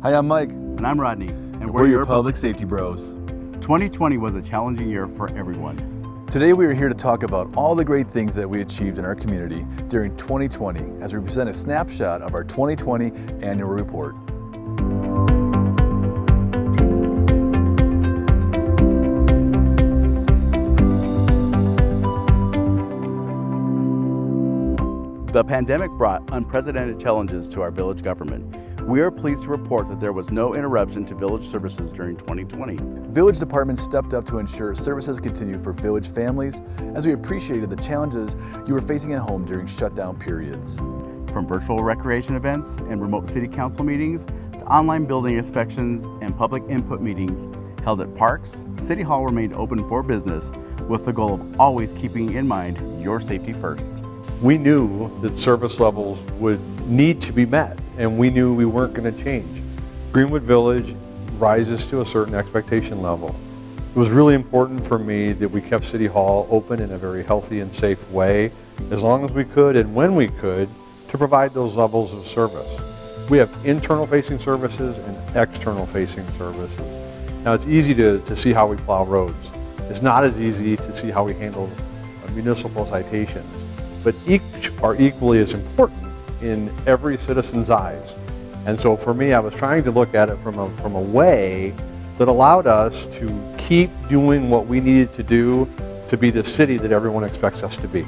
Hi, I'm Mike. And I'm Rodney. And we're your public safety bros. 2020 was a challenging year for everyone. Today we are here to talk about all the great things that we achieved in our community during 2020 as we present a snapshot of our 2020 annual report. The pandemic brought unprecedented challenges to our village government. We are pleased to report that there was no interruption to village services during 2020. Village departments stepped up to ensure services continue for village families as we appreciated the challenges you were facing at home during shutdown periods. From virtual recreation events and remote city council meetings to online building inspections and public input meetings held at parks, City Hall remained open for business with the goal of always keeping in mind your safety first. We knew that service levels would need to be met, and we knew we weren't going to change. Greenwood Village rises to a certain expectation level. It was really important for me that we kept City Hall open in a very healthy and safe way, as long as we could and when we could, to provide those levels of service. We have internal-facing services and external-facing services. Now, it's easy to see how we plow roads. It's not as easy to see how we handle municipal citations. But each are equally as important in every citizen's eyes. And so for me, I was trying to look at it from a way that allowed us to keep doing what we needed to do to be the city that everyone expects us to be.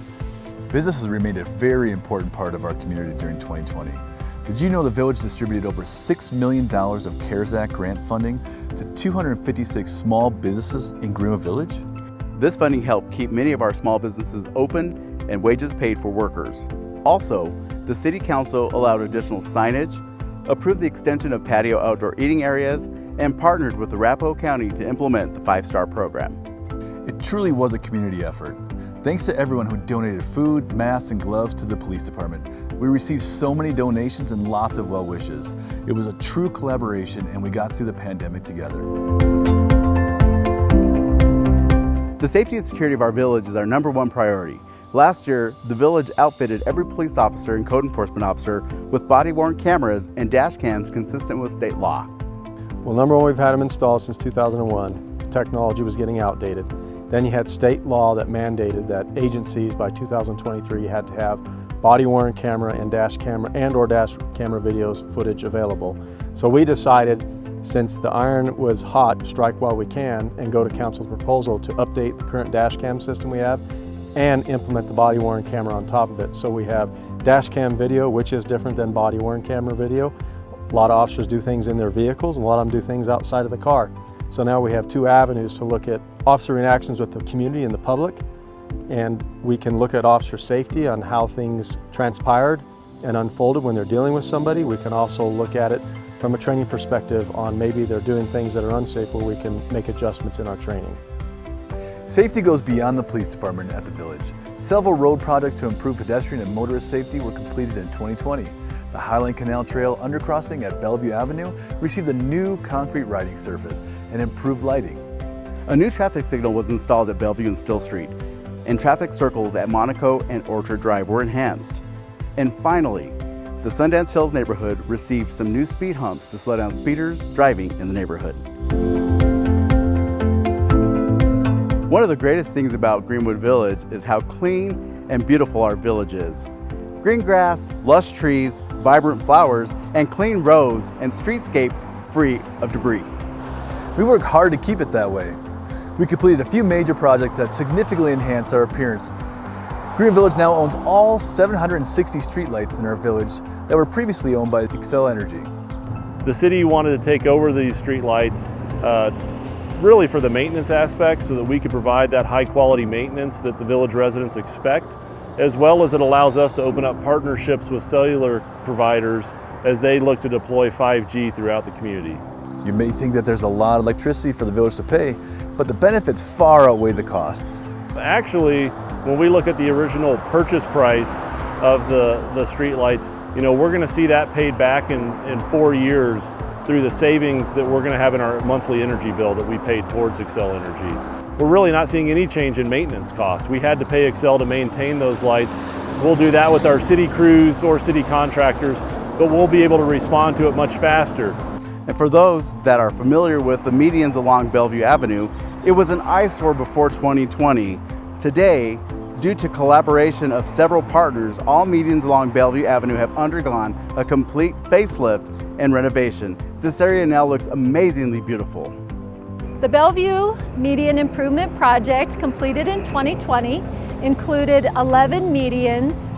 Businesses remained a very important part of our community during 2020. Did you know the village distributed over $6 million of CARES Act grant funding to 256 small businesses in Greenwood Village? This funding helped keep many of our small businesses open and wages paid for workers. Also, the City Council allowed additional signage, approved the extension of patio outdoor eating areas, and partnered with Arapahoe County to implement the 5-star program. It truly was a community effort. Thanks to everyone who donated food, masks, and gloves to the police department. We received so many donations and lots of well wishes. It was a true collaboration, and we got through the pandemic together. The safety and security of our village is our #1 priority. Last year, the village outfitted every police officer and code enforcement officer with body-worn cameras and dash cams consistent with state law. Well, number one, we've had them installed since 2001. Technology was getting outdated. Then you had state law that mandated that agencies by 2023 had to have body-worn camera and dash camera or dash camera videos footage available. So we decided, since the iron was hot, strike while we can and go to council's proposal to update the current dash cam system we have and implement the body-worn camera on top of it. So we have dash cam video, which is different than body-worn camera video. A lot of officers do things in their vehicles, and a lot of them do things outside of the car. So now we have 2 avenues to look at officer interactions with the community and the public, and we can look at officer safety on how things transpired and unfolded when they're dealing with somebody. We can also look at it from a training perspective on maybe they're doing things that are unsafe where we can make adjustments in our training. Safety goes beyond the police department at the village. Several road projects to improve pedestrian and motorist safety were completed in 2020. The Highland Canal Trail undercrossing at Bellevue Avenue received a new concrete riding surface and improved lighting. A new traffic signal was installed at Bellevue and Still Street, and traffic circles at Monaco and Orchard Drive were enhanced. And finally, the Sundance Hills neighborhood received some new speed humps to slow down speeders driving in the neighborhood. One of the greatest things about Greenwood Village is how clean and beautiful our village is. Green grass, lush trees, vibrant flowers, and clean roads and streetscape free of debris. We work hard to keep it that way. We completed a few major projects that significantly enhanced our appearance. Greenwood Village now owns all 760 streetlights in our village that were previously owned by Xcel Energy. The city wanted to take over these streetlights really for the maintenance aspect, so that we could provide that high quality maintenance that the village residents expect, as well as it allows us to open up partnerships with cellular providers as they look to deploy 5G throughout the community. You may think that there's a lot of electricity for the village to pay, but the benefits far outweigh the costs. Actually, when we look at the original purchase price of the streetlights, we're going to see that paid back in 4 years through the savings that we're going to have in our monthly energy bill that we paid towards Xcel Energy. We're really not seeing any change in maintenance costs. We had to pay Xcel to maintain those lights. We'll do that with our city crews or city contractors, but we'll be able to respond to it much faster. And for those that are familiar with the medians along Bellevue Avenue, it was an eyesore before 2020. Today, due to collaboration of several partners, all medians along Bellevue Avenue have undergone a complete facelift and renovation. This area now looks amazingly beautiful. The Bellevue Median Improvement Project, completed in 2020, included 11 medians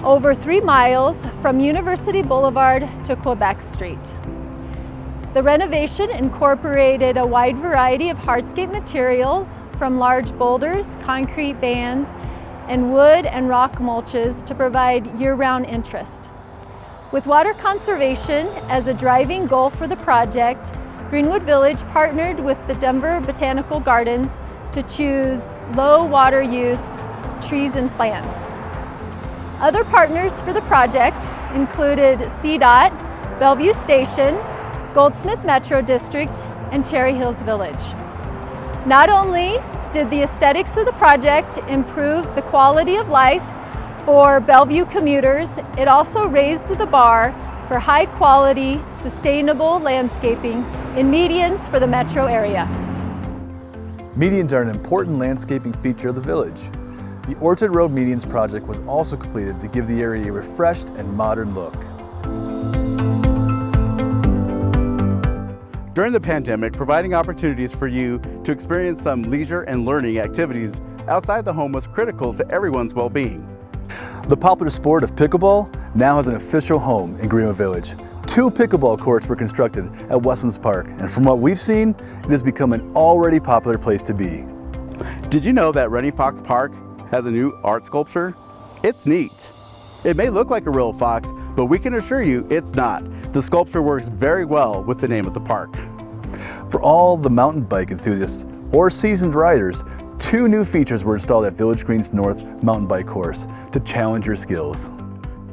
over 3 miles from University Boulevard to Quebec Street. The renovation incorporated a wide variety of hardscape materials, from large boulders, concrete bands, and wood and rock mulches to provide year-round interest. With water conservation as a driving goal for the project, Greenwood Village partnered with the Denver Botanical Gardens to choose low water use trees and plants. Other partners for the project included CDOT, Bellevue Station, Goldsmith Metro District, and Cherry Hills Village. Not only did the aesthetics of the project improve the quality of life for Bellevue commuters, it also raised the bar for high-quality, sustainable landscaping in medians for the metro area. Medians are an important landscaping feature of the village. The Orchard Road Medians project was also completed to give the area a refreshed and modern look. During the pandemic, providing opportunities for you to experience some leisure and learning activities outside the home was critical to everyone's well-being. The popular sport of pickleball now has an official home in Greenwood Village. 2 pickleball courts were constructed at Westlands Park, and from what we've seen, it has become an already popular place to be. Did you know that Rennie Fox Park has a new art sculpture? It's neat. It may look like a real fox, but we can assure you it's not. The sculpture works very well with the name of the park. For all the mountain bike enthusiasts or seasoned riders, 2 new features were installed at Village Green's North mountain bike course to challenge your skills.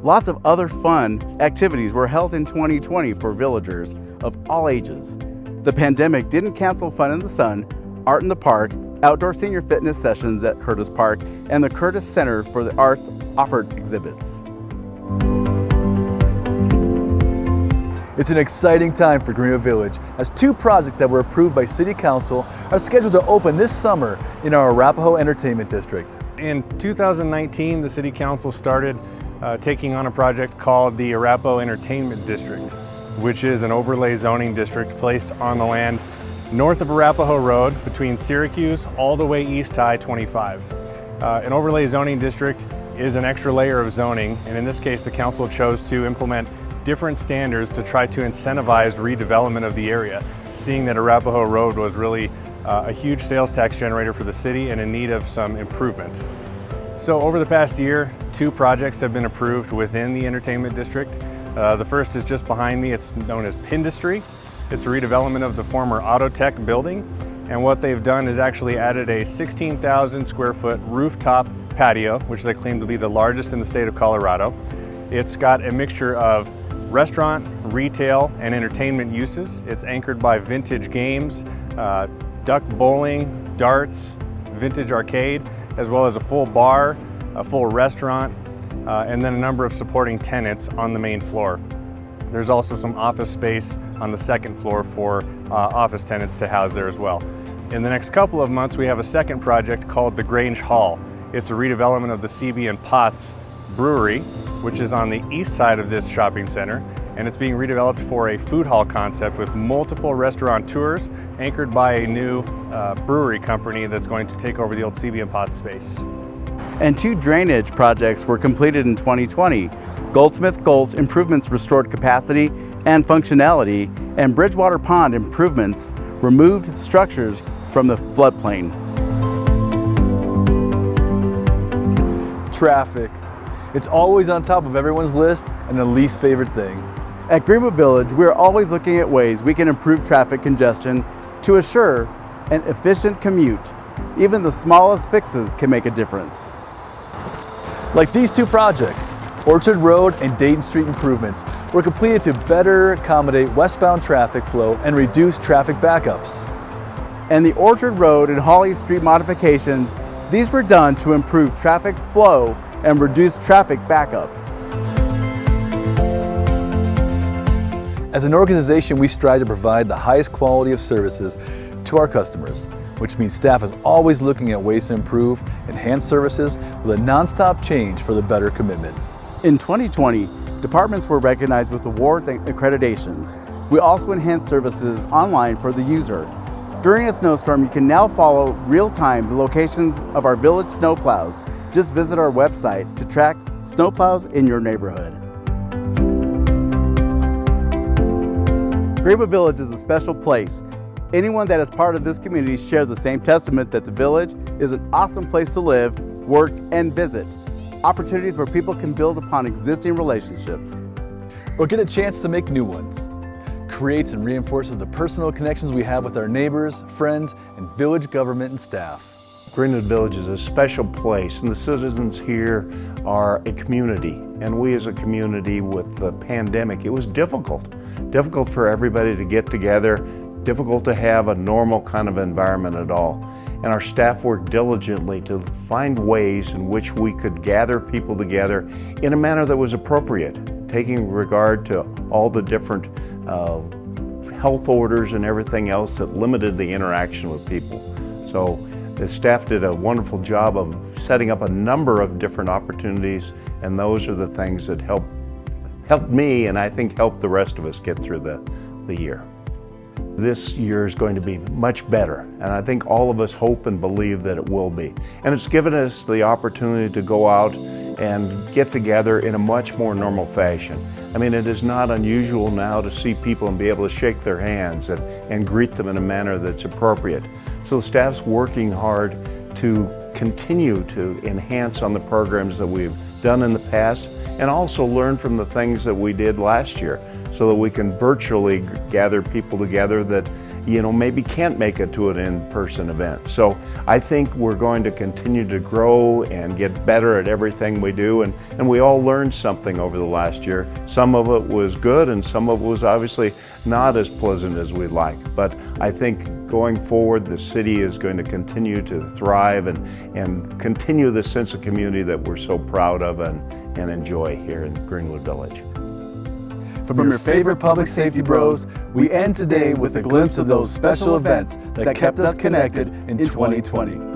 Lots of other fun activities were held in 2020 for villagers of all ages. The pandemic didn't cancel fun in the sun, art in the park, outdoor senior fitness sessions at Curtis Park, and the Curtis Center for the Arts offered exhibits. It's an exciting time for Greenwood Village, as 2 projects that were approved by City Council are scheduled to open this summer in our Arapahoe Entertainment District. In 2019, the City Council started taking on a project called the Arapahoe Entertainment District, which is an overlay zoning district placed on the land north of Arapahoe Road between Syracuse all the way east to I-25. An overlay zoning district is an extra layer of zoning, and in this case the council chose to implement different standards to try to incentivize redevelopment of the area, seeing that Arapahoe Road was really a huge sales tax generator for the city and in need of some improvement. So over the past year, 2 projects have been approved within the entertainment district. The first is just behind me. It's known as Pindustry. It's a redevelopment of the former Autotech building, and what they've done is actually added a 16,000 square foot rooftop patio, which they claim to be the largest in the state of Colorado. It's got a mixture of restaurant, retail, and entertainment uses. It's anchored by vintage games, duck bowling, darts, vintage arcade, as well as a full bar, a full restaurant, and then a number of supporting tenants on the main floor. There's also some office space on the second floor for office tenants to house there as well. In the next couple of months, we have a second project called the Grange Hall. It's a redevelopment of the CB and Potts Brewery, which is on the east side of this shopping center, and it's being redeveloped for a food hall concept with multiple restaurateurs anchored by a new brewery company that's going to take over the old CB and Potts space. And 2 drainage projects were completed in 2020. Goldsmith Gulch improvements restored capacity and functionality, and Bridgewater Pond improvements removed structures from the floodplain. Traffic. It's always on top of everyone's list and the least favorite thing. At Greenwood Village, we're always looking at ways we can improve traffic congestion to assure an efficient commute. Even the smallest fixes can make a difference. Like these 2 projects, Orchard Road and Dayton Street improvements were completed to better accommodate westbound traffic flow and reduce traffic backups. And the Orchard Road and Holly Street modifications, these were done to improve traffic flow and reduce traffic backups. As an organization, we strive to provide the highest quality of services to our customers, which means staff is always looking at ways to improve, enhance services with a nonstop change for the better commitment. In 2020, departments were recognized with awards and accreditations. We also enhanced services online for the user. During a snowstorm, you can now follow real-time the locations of our village snowplows. Just visit our website to track snowplows in your neighborhood. Greenwood Village is a special place. Anyone that is part of this community shares the same testament that the village is an awesome place to live, work, and visit. Opportunities where people can build upon existing relationships. Or get a chance to make new ones. Creates and reinforces the personal connections we have with our neighbors, friends, and village government and staff. Greenwood Village is a special place, and the citizens here are a community. And we as a community, with the pandemic, it was difficult for everybody to get together, difficult to have a normal kind of environment at all. And our staff worked diligently to find ways in which we could gather people together in a manner that was appropriate, taking regard to all the different health orders and everything else that limited the interaction with people. So the staff did a wonderful job of setting up a number of different opportunities, and those are the things that helped me, and I think helped the rest of us get through the year. This year is going to be much better, and I think all of us hope and believe that it will be. And it's given us the opportunity to go out and get together in a much more normal fashion. I mean, it is not unusual now to see people and be able to shake their hands and greet them in a manner that's appropriate. So the staff's working hard to continue to enhance on the programs that we've done in the past, and also learn from the things that we did last year, so that we can virtually gather people together that, you know, maybe can't make it to an in-person event. So I think we're going to continue to grow and get better at everything we do, and we all learned something over the last year. Some of it was good, and some of it was obviously not as pleasant as we'd like. But I think going forward, the city is going to continue to thrive and continue the sense of community that we're so proud of and enjoy here in Greenwood Village. From your favorite public safety bros, we end today with a glimpse of those special events that kept us connected in 2020.